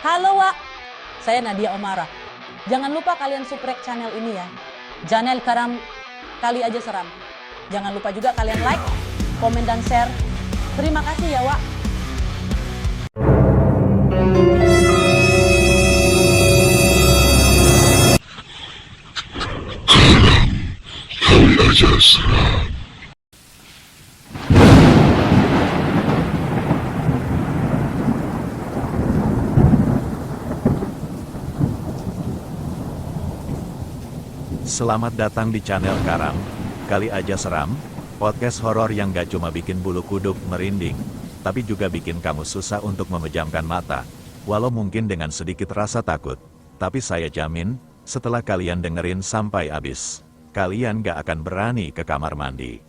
Halo Wak, saya Nadia Omara. Jangan lupa kalian subscribe channel ini ya. Channel Karam Kali Aja Seram. Jangan lupa juga kalian like, komen dan share. Terima kasih ya Wak. Kali Aja Seram. Selamat datang di channel Karam Kali Aja Seram, podcast horor yang gak cuma bikin bulu kuduk merinding, tapi juga bikin kamu susah untuk memejamkan mata, walau mungkin dengan sedikit rasa takut. Tapi saya jamin, setelah kalian dengerin sampai habis, kalian gak akan berani ke kamar mandi.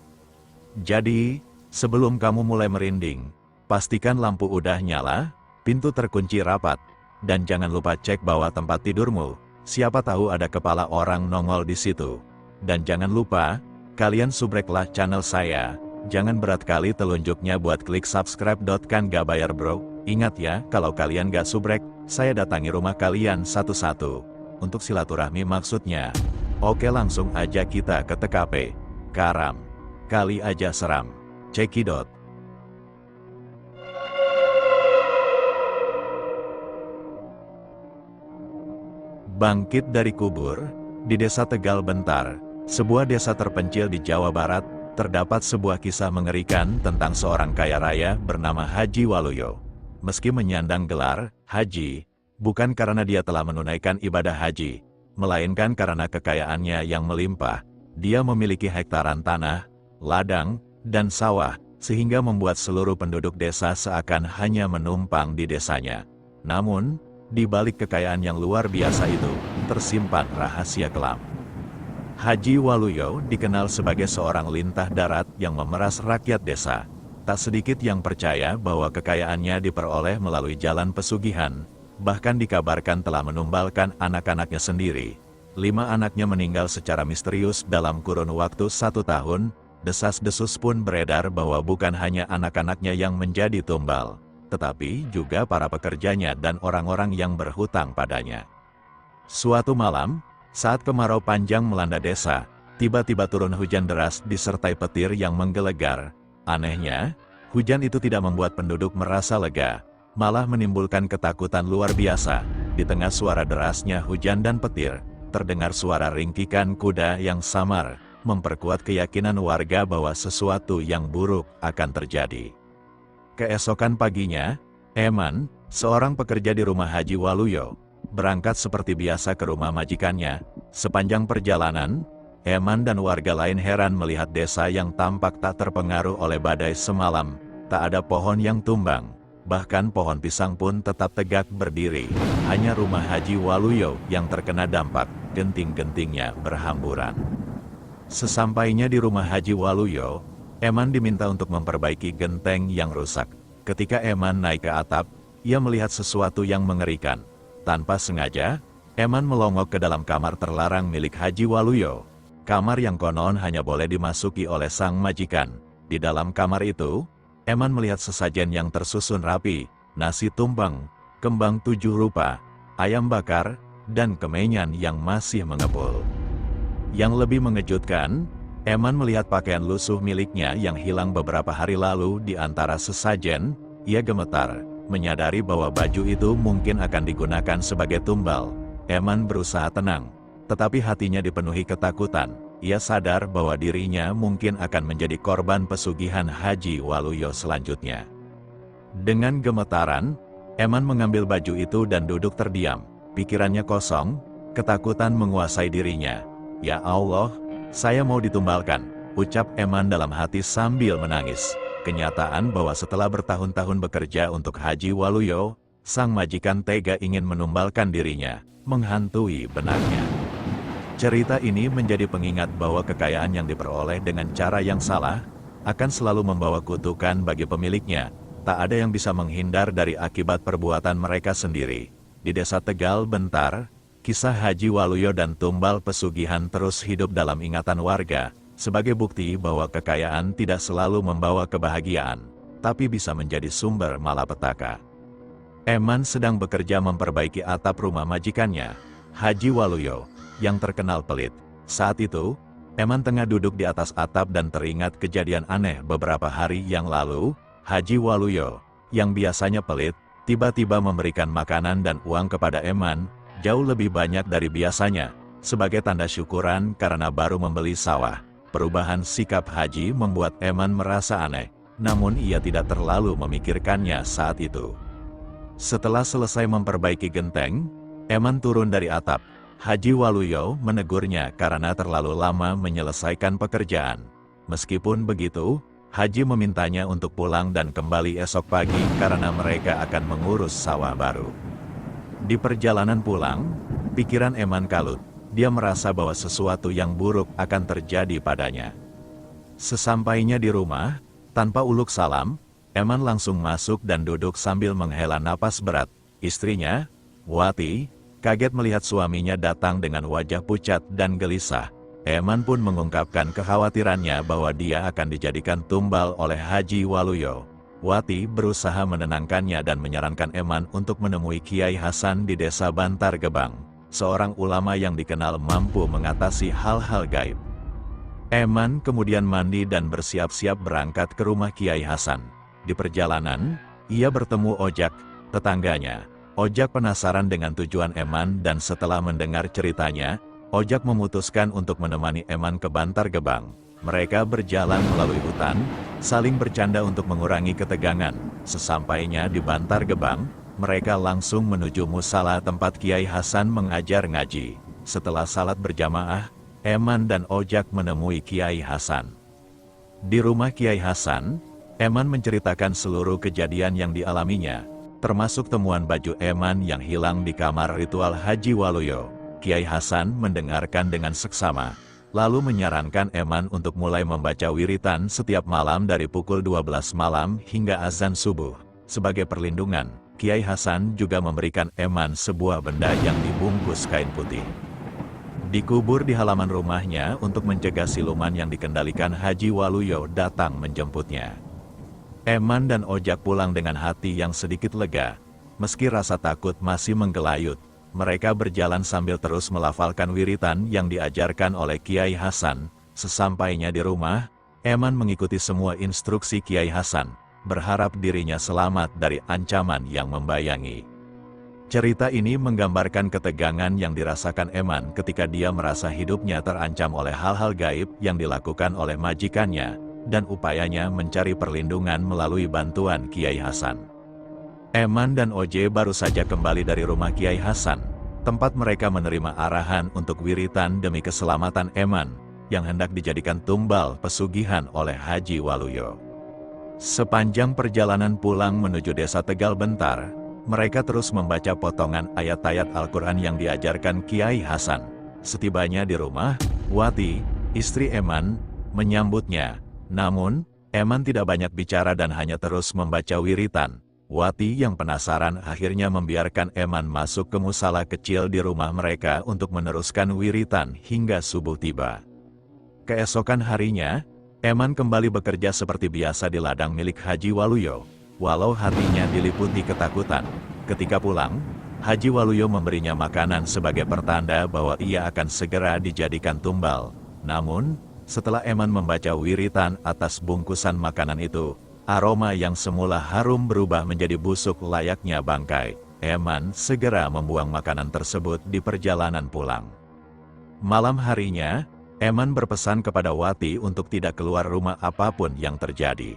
Jadi, sebelum kamu mulai merinding, pastikan lampu udah nyala, pintu terkunci rapat, dan jangan lupa cek bawah tempat tidurmu. Siapa tahu ada kepala orang nongol di situ. Dan jangan lupa, kalian subscribe-lah channel saya. Jangan berat kali telunjuknya buat klik subscribe. Kan gak bayar bro. Ingat ya, kalau kalian gak subrek, saya datangi rumah kalian satu-satu. Untuk silaturahmi maksudnya. Oke, langsung aja kita ke TKP. Karam Kali Aja Seram. Cekidot. Bangkit dari kubur, di desa Tegal Bentar, sebuah desa terpencil di Jawa Barat, terdapat sebuah kisah mengerikan tentang seorang kaya raya bernama Haji Waluyo. Meski menyandang gelar Haji, bukan karena dia telah menunaikan ibadah haji, melainkan karena kekayaannya yang melimpah. Dia memiliki hektaran tanah, ladang, dan sawah, sehingga membuat seluruh penduduk desa seakan hanya menumpang di desanya. Namun, di balik kekayaan yang luar biasa itu, tersimpan rahasia kelam. Haji Waluyo dikenal sebagai seorang lintah darat yang memeras rakyat desa. Tak sedikit yang percaya bahwa kekayaannya diperoleh melalui jalan pesugihan, bahkan dikabarkan telah menumbalkan anak-anaknya sendiri. 5 anaknya meninggal secara misterius dalam kurun waktu 1 tahun, desas-desus pun beredar bahwa bukan hanya anak-anaknya yang menjadi tumbal, tetapi juga para pekerjanya dan orang-orang yang berhutang padanya. Suatu malam, saat kemarau panjang melanda desa, tiba-tiba turun hujan deras disertai petir yang menggelegar. Anehnya, hujan itu tidak membuat penduduk merasa lega, malah menimbulkan ketakutan luar biasa. Di tengah suara derasnya hujan dan petir, terdengar suara ringkikan kuda yang samar, memperkuat keyakinan warga bahwa sesuatu yang buruk akan terjadi. Keesokan paginya, Eman, seorang pekerja di rumah Haji Waluyo, berangkat seperti biasa ke rumah majikannya. Sepanjang perjalanan, Eman dan warga lain heran melihat desa yang tampak tak terpengaruh oleh badai semalam. Tak ada pohon yang tumbang, bahkan pohon pisang pun tetap tegak berdiri. Hanya rumah Haji Waluyo yang terkena dampak, genting-gentingnya berhamburan. Sesampainya di rumah Haji Waluyo, Eman diminta untuk memperbaiki genteng yang rusak. Ketika Eman naik ke atap, ia melihat sesuatu yang mengerikan. Tanpa sengaja, Eman melongok ke dalam kamar terlarang milik Haji Waluyo. Kamar yang konon hanya boleh dimasuki oleh sang majikan. Di dalam kamar itu, Eman melihat sesajen yang tersusun rapi, nasi tumpeng, kembang 7 rupa, ayam bakar, dan kemenyan yang masih mengepul. Yang lebih mengejutkan, Eman melihat pakaian lusuh miliknya yang hilang beberapa hari lalu di antara sesajen. Ia gemetar, menyadari bahwa baju itu mungkin akan digunakan sebagai tumbal. Eman berusaha tenang, tetapi hatinya dipenuhi ketakutan. Ia sadar bahwa dirinya mungkin akan menjadi korban pesugihan Haji Waluyo selanjutnya. Dengan gemetaran, Eman mengambil baju itu dan duduk terdiam. Pikirannya kosong, ketakutan menguasai dirinya. Ya Allah, saya mau ditumbalkan, ucap Eman dalam hati sambil menangis. Kenyataan bahwa setelah bertahun-tahun bekerja untuk Haji Waluyo, sang majikan tega ingin menumbalkan dirinya, menghantui benaknya. Cerita ini menjadi pengingat bahwa kekayaan yang diperoleh dengan cara yang salah, akan selalu membawa kutukan bagi pemiliknya. Tak ada yang bisa menghindar dari akibat perbuatan mereka sendiri. Di desa Tegal Bentar, kisah Haji Waluyo dan tumbal pesugihan terus hidup dalam ingatan warga, sebagai bukti bahwa kekayaan tidak selalu membawa kebahagiaan, tapi bisa menjadi sumber malapetaka. Eman sedang bekerja memperbaiki atap rumah majikannya, Haji Waluyo, yang terkenal pelit. Saat itu, Eman tengah duduk di atas atap dan teringat kejadian aneh beberapa hari yang lalu. Haji Waluyo, yang biasanya pelit, tiba-tiba memberikan makanan dan uang kepada Eman, jauh lebih banyak dari biasanya, sebagai tanda syukuran karena baru membeli sawah. Perubahan sikap Haji membuat Eman merasa aneh, namun ia tidak terlalu memikirkannya saat itu. Setelah selesai memperbaiki genteng, Eman turun dari atap. Haji Waluyo menegurnya karena terlalu lama menyelesaikan pekerjaan. Meskipun begitu, Haji memintanya untuk pulang dan kembali esok pagi karena mereka akan mengurus sawah baru. Di perjalanan pulang, pikiran Eman kalut. Dia merasa bahwa sesuatu yang buruk akan terjadi padanya. Sesampainya di rumah, tanpa uluk salam, Eman langsung masuk dan duduk sambil menghela napas berat. Istrinya, Wati, kaget melihat suaminya datang dengan wajah pucat dan gelisah. Eman pun mengungkapkan kekhawatirannya bahwa dia akan dijadikan tumbal oleh Haji Waluyo. Wati berusaha menenangkannya dan menyarankan Eman untuk menemui Kiai Hasan di desa Bantar Gebang, seorang ulama yang dikenal mampu mengatasi hal-hal gaib. Eman kemudian mandi dan bersiap-siap berangkat ke rumah Kiai Hasan. Di perjalanan, ia bertemu Ojak, tetangganya. Ojak penasaran dengan tujuan Eman dan setelah mendengar ceritanya, Ojak memutuskan untuk menemani Eman ke Bantar Gebang. Mereka berjalan melalui hutan, saling bercanda untuk mengurangi ketegangan. Sesampainya di Bantar Gebang, mereka langsung menuju musala tempat Kiai Hasan mengajar ngaji. Setelah salat berjamaah, Eman dan Ojak menemui Kiai Hasan. Di rumah Kiai Hasan, Eman menceritakan seluruh kejadian yang dialaminya, termasuk temuan baju Eman yang hilang di kamar ritual Haji Waluyo. Kiai Hasan mendengarkan dengan seksama, lalu menyarankan Eman untuk mulai membaca wiritan setiap malam dari pukul 12 malam hingga azan subuh. Sebagai perlindungan, Kiai Hasan juga memberikan Eman sebuah benda yang dibungkus kain putih. Dikubur di halaman rumahnya untuk mencegah siluman yang dikendalikan Haji Waluyo datang menjemputnya. Eman dan Ojak pulang dengan hati yang sedikit lega. Meski rasa takut masih menggelayut, mereka berjalan sambil terus melafalkan wiritan yang diajarkan oleh Kiai Hasan. Sesampainya di rumah, Eman mengikuti semua instruksi Kiai Hasan, berharap dirinya selamat dari ancaman yang membayangi. Cerita ini menggambarkan ketegangan yang dirasakan Eman ketika dia merasa hidupnya terancam oleh hal-hal gaib yang dilakukan oleh majikannya, dan upayanya mencari perlindungan melalui bantuan Kiai Hasan. Eman dan Oje baru saja kembali dari rumah Kiai Hasan, tempat mereka menerima arahan untuk wiritan demi keselamatan Eman, yang hendak dijadikan tumbal pesugihan oleh Haji Waluyo. Sepanjang perjalanan pulang menuju desa Tegal Bentar, mereka terus membaca potongan ayat-ayat Al-Quran yang diajarkan Kiai Hasan. Setibanya di rumah, Wati, istri Eman, menyambutnya. Namun, Eman tidak banyak bicara dan hanya terus membaca wiritan. Wati yang penasaran akhirnya membiarkan Eman masuk ke musala kecil di rumah mereka untuk meneruskan wiritan hingga subuh tiba. Keesokan harinya, Eman kembali bekerja seperti biasa di ladang milik Haji Waluyo, walau hatinya diliputi ketakutan. Ketika pulang, Haji Waluyo memberinya makanan sebagai pertanda bahwa ia akan segera dijadikan tumbal. Namun, setelah Eman membaca wiritan atas bungkusan makanan itu, aroma yang semula harum berubah menjadi busuk layaknya bangkai. Eman segera membuang makanan tersebut di perjalanan pulang. Malam harinya, Eman berpesan kepada Wati untuk tidak keluar rumah apapun yang terjadi.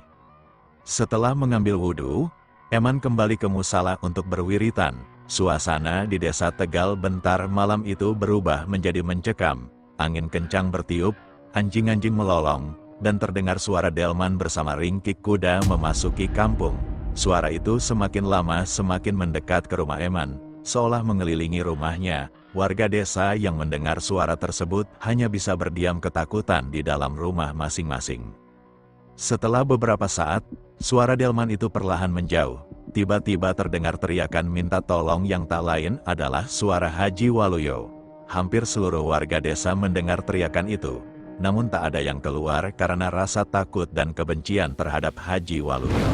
Setelah mengambil wudhu, Eman kembali ke musala untuk berwiritan. Suasana di desa Tegal Bentar malam itu berubah menjadi mencekam. Angin kencang bertiup, anjing-anjing melolong, dan terdengar suara delman bersama ringkik kuda memasuki kampung. Suara itu semakin lama semakin mendekat ke rumah Eman, seolah mengelilingi rumahnya. Warga desa yang mendengar suara tersebut hanya bisa berdiam ketakutan di dalam rumah masing-masing. Setelah beberapa saat, suara delman itu perlahan menjauh. Tiba-tiba terdengar teriakan minta tolong yang tak lain adalah suara Haji Waluyo. Hampir seluruh warga desa mendengar teriakan itu. Namun tak ada yang keluar karena rasa takut dan kebencian terhadap Haji Waluyo.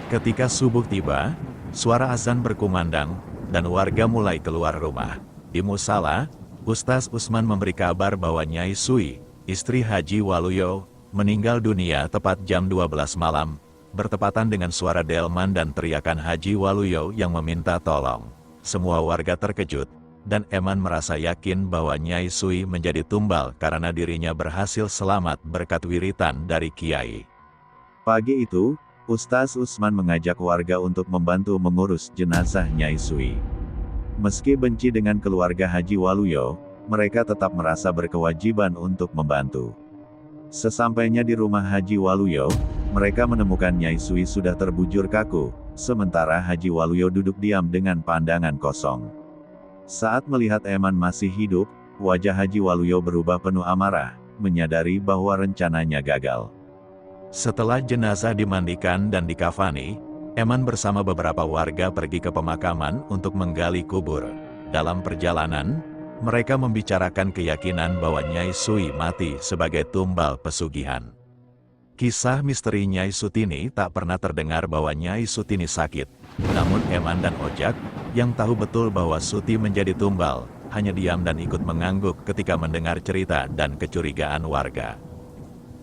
Ketika subuh tiba, suara azan berkumandang, dan warga mulai keluar rumah. Di musala, Ustaz Usman memberi kabar bahwa Nyai Sui, istri Haji Waluyo, meninggal dunia tepat jam 12 malam, bertepatan dengan suara delman dan teriakan Haji Waluyo yang meminta tolong. Semua warga terkejut, dan Eman merasa yakin bahwa Nyai Sui menjadi tumbal karena dirinya berhasil selamat berkat wiritan dari Kiai. Pagi itu, Ustaz Usman mengajak warga untuk membantu mengurus jenazah Nyai Sui. Meski benci dengan keluarga Haji Waluyo, mereka tetap merasa berkewajiban untuk membantu. Sesampainya di rumah Haji Waluyo, mereka menemukan Nyai Sui sudah terbujur kaku, sementara Haji Waluyo duduk diam dengan pandangan kosong. Saat melihat Eman masih hidup, wajah Haji Waluyo berubah penuh amarah, menyadari bahwa rencananya gagal. Setelah jenazah dimandikan dan dikafani, Eman bersama beberapa warga pergi ke pemakaman untuk menggali kubur. Dalam perjalanan, mereka membicarakan keyakinan bahwa Nyai Sui mati sebagai tumbal pesugihan. Kisah misteri Nyai Sutini tak pernah terdengar bahwa Nyai Sutini sakit. Namun Eman dan Ojak, yang tahu betul bahwa Suti menjadi tumbal, hanya diam dan ikut mengangguk ketika mendengar cerita dan kecurigaan warga.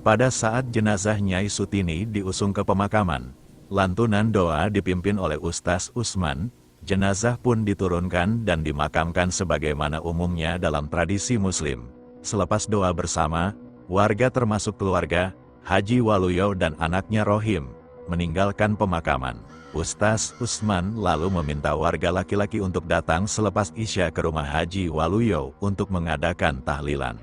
Pada saat jenazah Nyai Sutini diusung ke pemakaman, lantunan doa dipimpin oleh Ustaz Usman, jenazah pun diturunkan dan dimakamkan sebagaimana umumnya dalam tradisi Muslim. Selepas doa bersama, warga termasuk keluarga, Haji Waluyo dan anaknya Rohim, meninggalkan pemakaman. Ustaz Usman lalu meminta warga laki-laki untuk datang selepas Isya ke rumah Haji Waluyo untuk mengadakan tahlilan.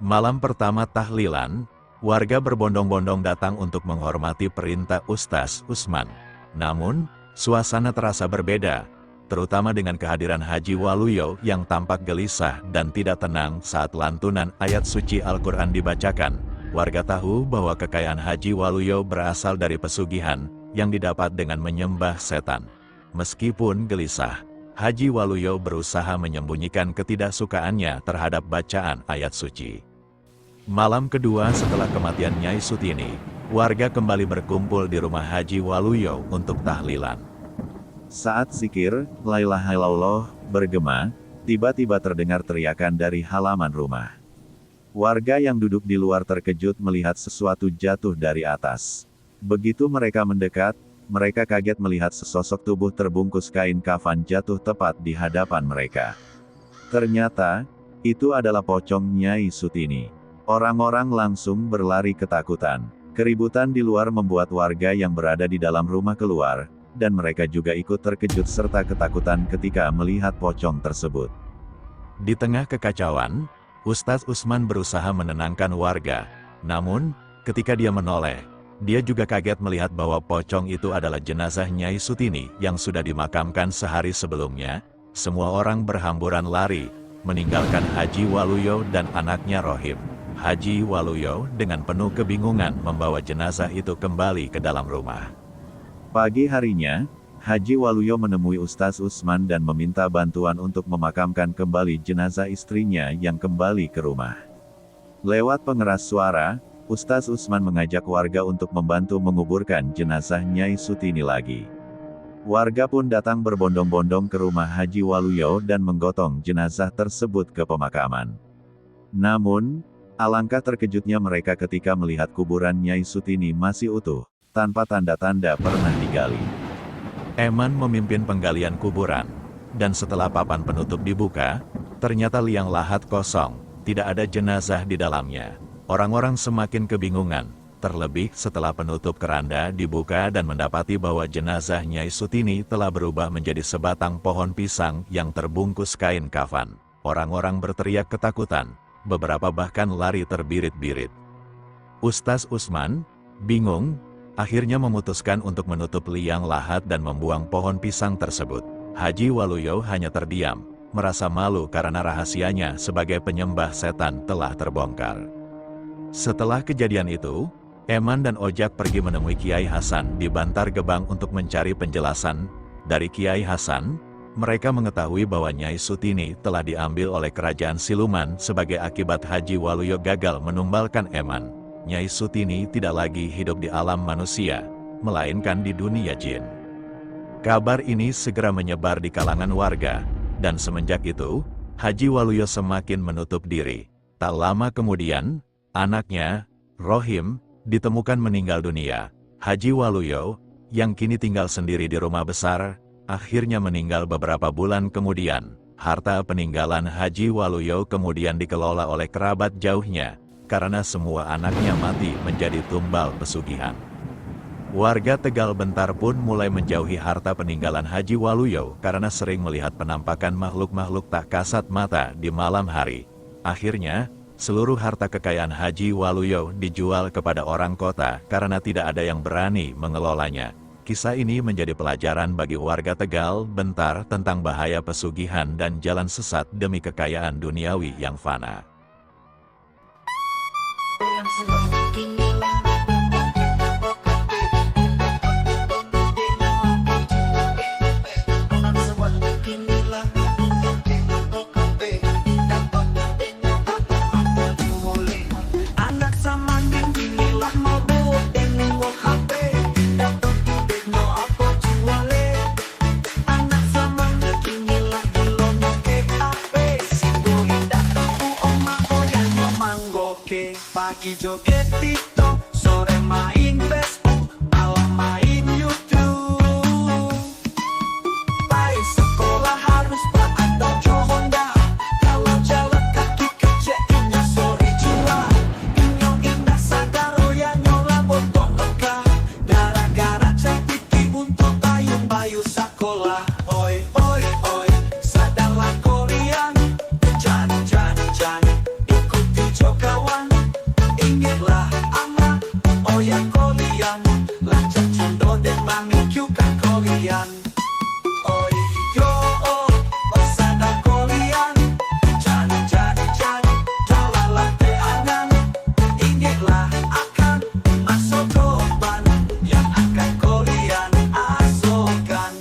Malam pertama tahlilan, warga berbondong-bondong datang untuk menghormati perintah Ustaz Usman. Namun, suasana terasa berbeda, terutama dengan kehadiran Haji Waluyo yang tampak gelisah dan tidak tenang saat lantunan ayat suci Al-Quran dibacakan. Warga tahu bahwa kekayaan Haji Waluyo berasal dari pesugihan yang didapat dengan menyembah setan. Meskipun gelisah, Haji Waluyo berusaha menyembunyikan ketidaksukaannya terhadap bacaan ayat suci. Malam kedua setelah kematian Nyai Sutini, warga kembali berkumpul di rumah Haji Waluyo untuk tahlilan. Saat zikir, la ilaha illallah, bergema, tiba-tiba terdengar teriakan dari halaman rumah. Warga yang duduk di luar terkejut melihat sesuatu jatuh dari atas. Begitu mereka mendekat, mereka kaget melihat sesosok tubuh terbungkus kain kafan jatuh tepat di hadapan mereka. Ternyata, itu adalah pocong Nyai Sutini. Orang-orang langsung berlari ketakutan. Keributan di luar membuat warga yang berada di dalam rumah keluar, dan mereka juga ikut terkejut serta ketakutan ketika melihat pocong tersebut. Di tengah kekacauan, Ustaz Usman berusaha menenangkan warga. Namun, ketika dia menoleh, dia juga kaget melihat bahwa pocong itu adalah jenazah Nyai Sutini yang sudah dimakamkan sehari sebelumnya. Semua orang berhamburan lari, meninggalkan Haji Waluyo dan anaknya Rohim. Haji Waluyo dengan penuh kebingungan membawa jenazah itu kembali ke dalam rumah. Pagi harinya, Haji Waluyo menemui Ustaz Usman dan meminta bantuan untuk memakamkan kembali jenazah istrinya yang kembali ke rumah. Lewat pengeras suara, Ustaz Usman mengajak warga untuk membantu menguburkan jenazah Nyai Sutini lagi. Warga pun datang berbondong-bondong ke rumah Haji Waluyo dan menggotong jenazah tersebut ke pemakaman. Namun, alangkah terkejutnya mereka ketika melihat kuburan Nyai Sutini masih utuh, tanpa tanda-tanda pernah digali. Eman memimpin penggalian kuburan, dan setelah papan penutup dibuka, ternyata liang lahat kosong, tidak ada jenazah di dalamnya. Orang-orang semakin kebingungan, terlebih setelah penutup keranda dibuka dan mendapati bahwa jenazah Nyai Sutini telah berubah menjadi sebatang pohon pisang yang terbungkus kain kafan. Orang-orang berteriak ketakutan. Beberapa bahkan lari terbirit-birit. Ustaz Usman, bingung, akhirnya memutuskan untuk menutup liang lahat dan membuang pohon pisang tersebut. Haji Waluyo hanya terdiam, merasa malu karena rahasianya sebagai penyembah setan telah terbongkar. Setelah kejadian itu, Eman dan Ojak pergi menemui Kiai Hasan di Bantar Gebang untuk mencari penjelasan. Dari Kiai Hasan, mereka mengetahui bahwa Nyai Sutini telah diambil oleh kerajaan siluman sebagai akibat Haji Waluyo gagal menumbalkan Eman. Nyai Sutini tidak lagi hidup di alam manusia, melainkan di dunia jin. Kabar ini segera menyebar di kalangan warga, dan semenjak itu, Haji Waluyo semakin menutup diri. Tak lama kemudian, anaknya, Rohim, ditemukan meninggal dunia. Haji Waluyo, yang kini tinggal sendiri di rumah besar, akhirnya meninggal beberapa bulan kemudian. Harta peninggalan Haji Waluyo kemudian dikelola oleh kerabat jauhnya, karena semua anaknya mati menjadi tumbal pesugihan. Warga Tegal Bentar pun mulai menjauhi harta peninggalan Haji Waluyo karena sering melihat penampakan makhluk-makhluk tak kasat mata di malam hari. Akhirnya, seluruh harta kekayaan Haji Waluyo dijual kepada orang kota karena tidak ada yang berani mengelolanya. Kisah ini menjadi pelajaran bagi warga Tegal Bentar tentang bahaya pesugihan dan jalan sesat demi kekayaan duniawi yang fana. Pagi joget TikTok, sore main Facebook, malam main YouTube. Baik sekolah harus Pak atau Honda. Kalau jalan kaki kecekinnya sore jua. Inyo indah sadar ya nyola botol lega. Gara-gara cepiti untuk payung bayu sekolah. Oi oi oi, sadarlah kalian. Jan ikuti kawan. Ingatlah anak, oh ya kalian, lancar condong dan mengikyukan kalian. Oh yo, oh sadar kalian, jan, jalalah teangan. Ingatlah akan masuk korban yang akan kalian asokkan.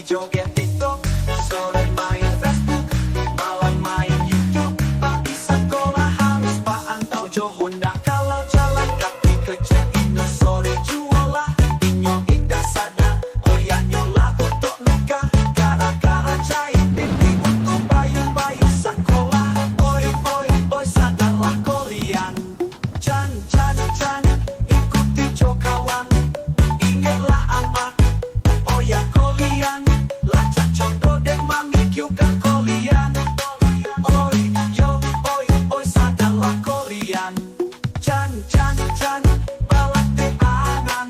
Joget TikTok, sore main Facebook, malam main YouTube. Pagi sekolah harus Pak atau Honda. Kalau jalan kaki kerja Indo sore jualah. Inyo indah sadar, oh ya nyola untuk nikah. Gara-gara jahit pipi untuk bayu-bayu sekolah. Oi sadarlah kalian. Jan, ikuti kawan. Ingatlah anak, oh ya kalian. Lancar contoh dan mengikyukan kalian. Oi yo, oi sadarlah kalian. Jan, balak teangan.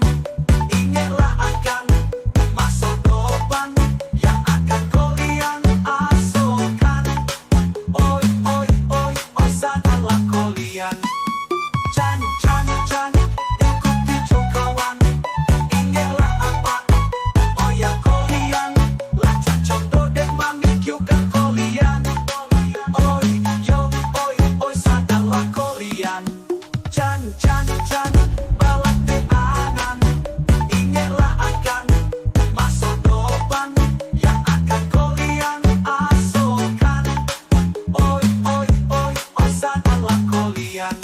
Ingatlah akan masuk korban yang akan kalian asokkan. Oi sadarlah kalian. Jan, ikuti kawan. Ingatlah apa, oh ya kalian. Lancar contoh dan mengikyukan kalian. Oi yo, oi sadarlah kalian. Jan, balak teangan. Ingatlah akan masuk korban yang akan kalian asokkan. Oi sadarlah kalian.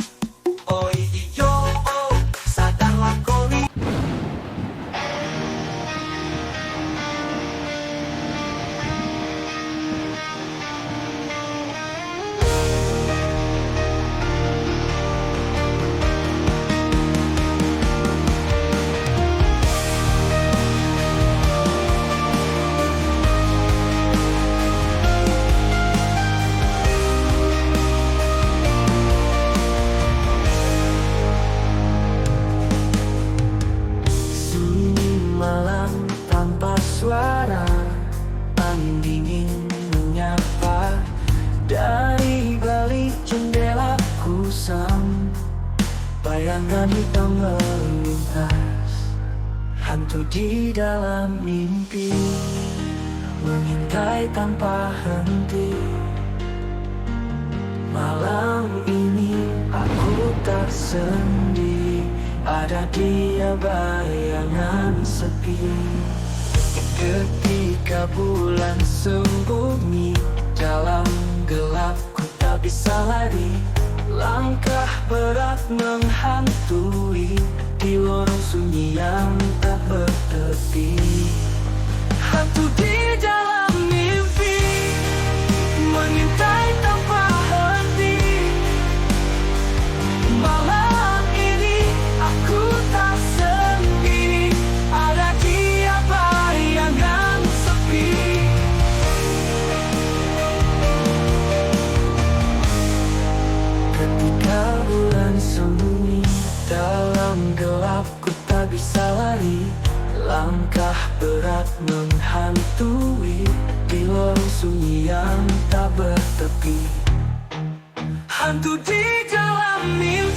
Oi yo, sadarlah kalian. Malam tanpa suara, angin dingin menyapa dari balik jendela kusam. Bayangan hitam melintas, hantu di dalam mimpi mengintai tanpa henti. Malam ini aku tak sendiri, ada dia bayangan sepi. Ketika bulan sembunyi dalam gelap, ku tak bisa lari. Langkah berat menghantui di lorong sunyi yang tak bertepi. Hantu di dalam mimpi mengintai tanpa henti. Malam ini aku tak sendiri, ada dia bayangan sepi. Ketika bulan sembunyi dalam gelap, ku tak bisa lari. Langkah berat menghantui di lorong sunyi yang tak bertepi. Hantu di dalam mimpi